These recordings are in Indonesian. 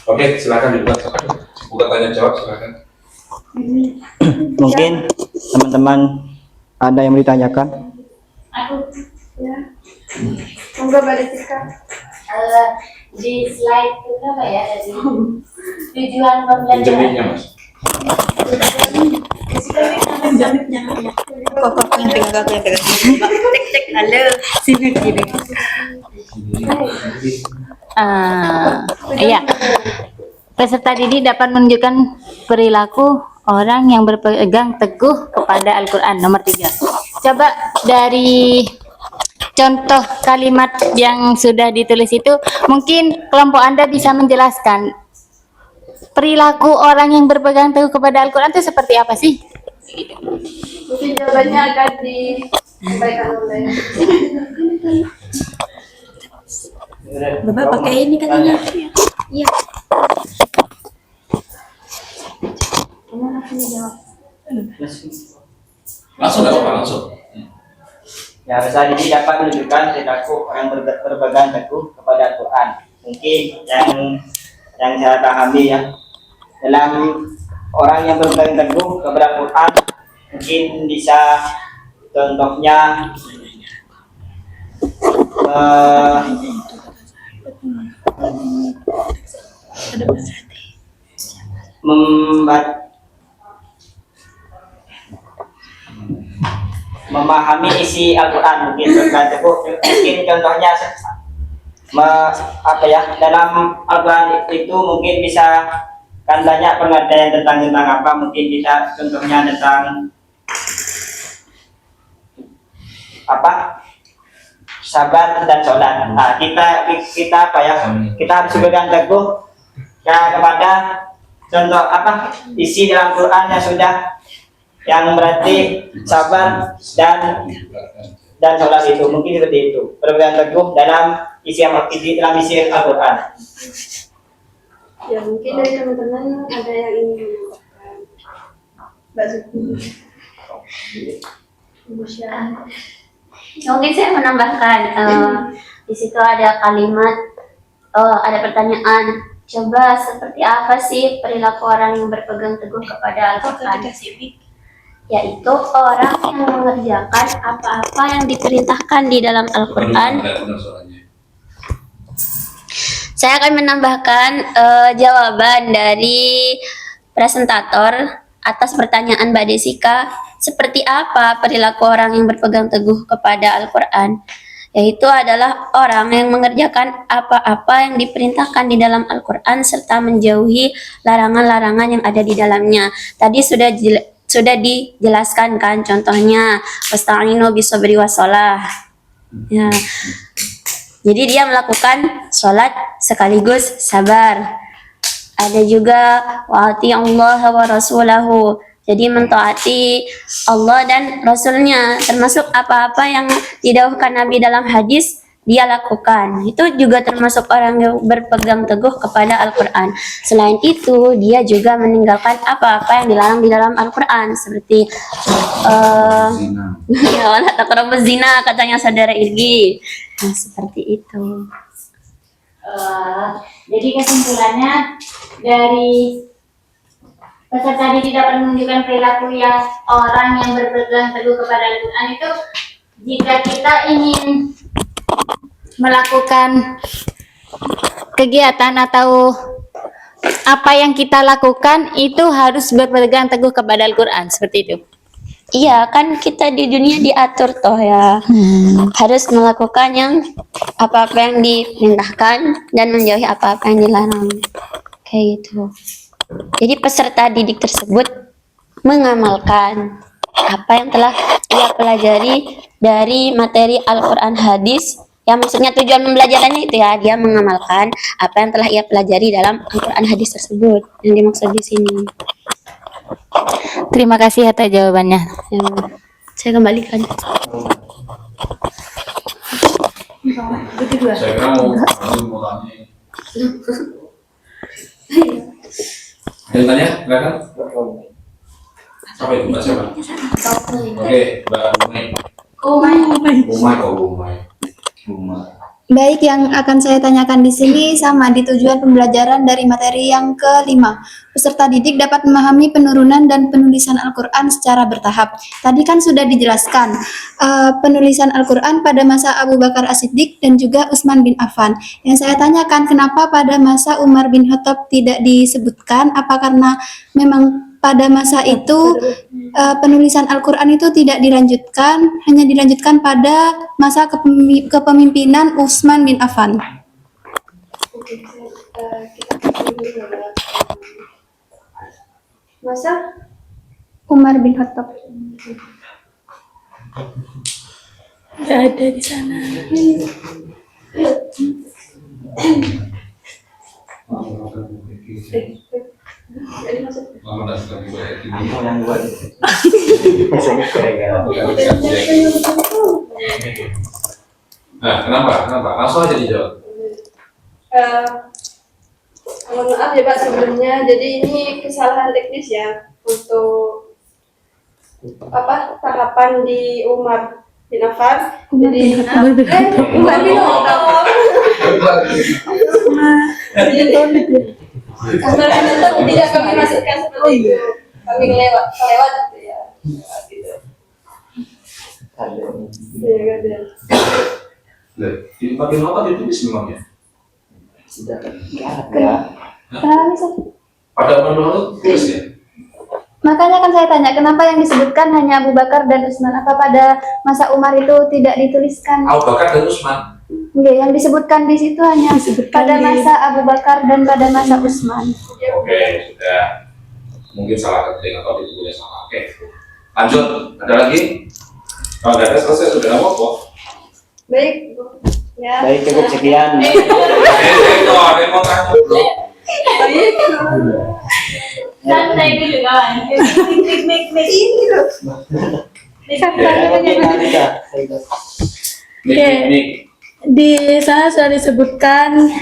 Oke, silakan dibuka. Buka tanya jawab, silakan. Mungkin teman-teman ada yang mau ditanyakan? Aku ya. Monggo balik Tika. Di slide itu apa ya tadi? Tujuan pembelajaran. Jemiknya, Mas. Kok yang pegang tek halo sini gini. Iya. Peserta didik dapat menunjukkan perilaku orang yang berpegang teguh kepada Al-Quran. Nomor 3. Coba dari contoh kalimat yang sudah ditulis itu, mungkin kelompok Anda bisa menjelaskan perilaku orang yang berpegang teguh kepada Al-Quran itu seperti apa sih? Mungkin jawabannya akan disampaikan oleh Bapak pakai ini katanya. Iya. Langsung nggak apa-apa, langsung. Ya, peserta didik dapat menunjukkan perilaku orang berpegang teguh kepada Al-Quran. Mungkin yang saya pahami ya, dalam orang yang berpegang teguh kepada Al-Quran, mungkin bisa contohnya memahami isi Al-Quran, mungkin berpegang teguh. Mungkin contohnya dalam Al-Quran itu mungkin bisa kan banyak pengertian tentang apa, mungkin kita contohnya tentang sabar dan sholat. Nah, kita kita harus berpegang teguh ya kepada contoh isi dalam Quran yang sudah, yang berarti sabar dan sholat itu, mungkin seperti itu, berpegang teguh dalam isi Al-Quran. ya mungkin dari teman-teman ada yang ingin menambahkan. Mbak Zuki. Mungkin saya menambahkan di situ ada kalimat, ada pertanyaan. Coba seperti apa sih perilaku orang yang berpegang teguh kepada Al-Quran? Yaitu orang yang mengerjakan apa-apa yang diperintahkan di dalam Al-Quran. Saya akan menambahkan jawaban dari presentator atas pertanyaan Mbak Desika, seperti apa perilaku orang yang berpegang teguh kepada Al-Quran? Yaitu adalah orang yang mengerjakan apa-apa yang diperintahkan di dalam Al-Quran serta menjauhi larangan-larangan yang ada di dalamnya. Tadi sudah dijelaskan kan, contohnya wasta'inu bisabri wassalah. Ya. Jadi dia melakukan sholat sekaligus sabar. Ada juga wa'ati Allah wa rasulahu. Jadi mentaati Allah dan Rasulnya, termasuk apa-apa yang didhawuhkan Nabi dalam hadis dia lakukan. Itu juga termasuk orang yang berpegang teguh kepada Al-Quran. Selain itu, dia juga meninggalkan apa-apa yang dilarang di dalam Al-Quran, seperti ya wala taqrabuz zina, katanya saudara Irgi. Nah, seperti itu. Jadi kesimpulannya dari peserta didik dapat menunjukkan perilaku yang orang yang berpegang teguh kepada Al-Quran itu, jika kita ingin melakukan kegiatan atau apa yang kita lakukan itu harus berpegang teguh kepada Al-Quran, seperti itu. Iya, kan kita di dunia diatur toh ya. Harus melakukan yang apa-apa yang diperintahkan dan menjauhi apa-apa yang dilarang. Kayak gitu. Jadi peserta didik tersebut mengamalkan apa yang telah ia pelajari dari materi Al-Quran hadis. Ya, maksudnya tujuan pembelajarannya itu ya, dia mengamalkan apa yang telah ia pelajari dalam Al-Quran hadis tersebut. Yang dimaksud di sini. Terima kasih atas jawabannya. Ya, saya kembalikan. Saya kira mau tanya. Ada yang tanya? Silakan. Apa itu, Mbak siapa? Oke, Mbak Umay. Umay. Baik, yang akan saya tanyakan di sini sama di tujuan pembelajaran dari materi yang kelima. Peserta didik dapat memahami penurunan dan penulisan Al-Quran secara bertahap. Tadi kan sudah dijelaskan penulisan Al-Quran pada masa Abu Bakar As-Siddiq dan juga Utsman bin Affan. Yang saya tanyakan, kenapa pada masa Umar bin Khattab tidak disebutkan? Apa karena memang pada masa itu penulisan Al-Quran itu tidak dilanjutkan, hanya dilanjutkan pada masa kepemimpinan Utsman bin Affan. Oke, kita dulu ya. Masa Umar bin Khattab. Nggak ada di sana. jadi maksudnya Lama dah sudah dibuat ini. Aku yang buat. Nah, kenapa? Langsung aja dijawab. mohon maaf ya Pak sebelumnya, jadi ini kesalahan teknis ya untuk tahapan di Umar bin Affan. Jadi Umar bin Khattab. Umar bin Khattab tidak kami masukkan seperti itu. Kami kelewat gitu ya. Gitu. Iya, ada. Di bagian apa ditulis memangnya? Ya. Kenapa bisa? Pada menurut tulis ya? Makanya kan saya tanya, kenapa yang disebutkan hanya Abu Bakar dan Utsman? Apa pada masa Umar itu tidak dituliskan? Abu Bakar dan Utsman. Enggak, yang disebutkan di situ hanya pada masa Abu Bakar dan pada masa Utsman. Oke, sudah. Mungkin salah ketik atau ditulis salah. Oke. Lanjut, ada lagi? Kalau nggak ada selesai sudah nggak apa-apa. Baik, Bu. Ya. Baik, cukup sekian. Itu ada yang mau tanya bro. Baik. Santai dulu kawan. Nik. Di sana sudah disebutkan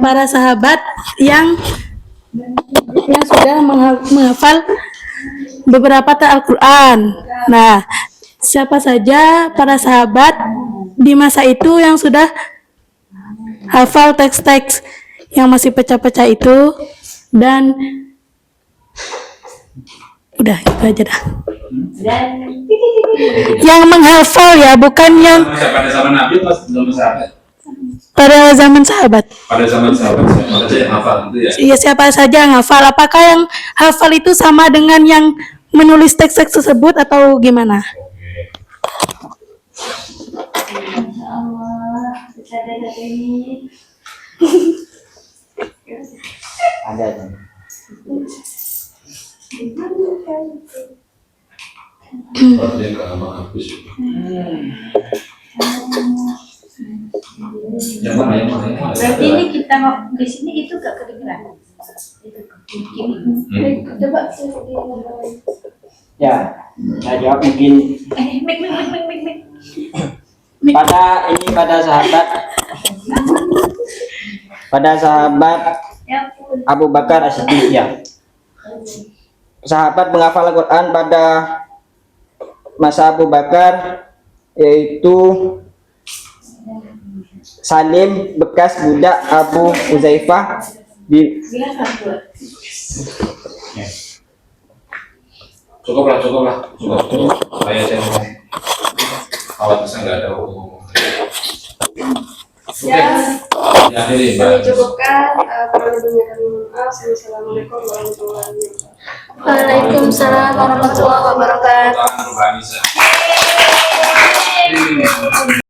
para sahabat yang sudah menghafal beberapa Al-Quran. Nah, siapa saja para sahabat di masa itu yang sudah hafal teks-teks yang masih pecah-pecah itu, dan udah itu aja dah. Yang menghafal ya, bukan yang Pada zaman Nabi atau zaman sahabat? pada zaman sahabat. Pada zaman sahabat siapa saja yang hafal itu ya? Iya, siapa saja yang hafal. Apakah yang hafal itu sama dengan yang menulis teks-teks tersebut atau gimana? Ada. Kalau dia nggak sama habis. Yang mana? Berarti ini kita mau di sini itu gak kedengeran. Coba Ya, saya jawab mungkin pada sahabat Abu Bakar As-Siddiq ya. Sahabat menghafal Al-Quran pada masa Abu Bakar yaitu Salim bekas budak Abu Huzaifah di Cukup. Saya ngomong. Awal bisa nggak ada ngomong. Ya, ini kami Mbak. cukupkan. Kalau lebihnya kami mohon maaf. Assalamualaikum warahmatullahi wabarakatuh. Waalaikumsalam warahmatullahi wabarakatuh. Tangan Mbak Anissa.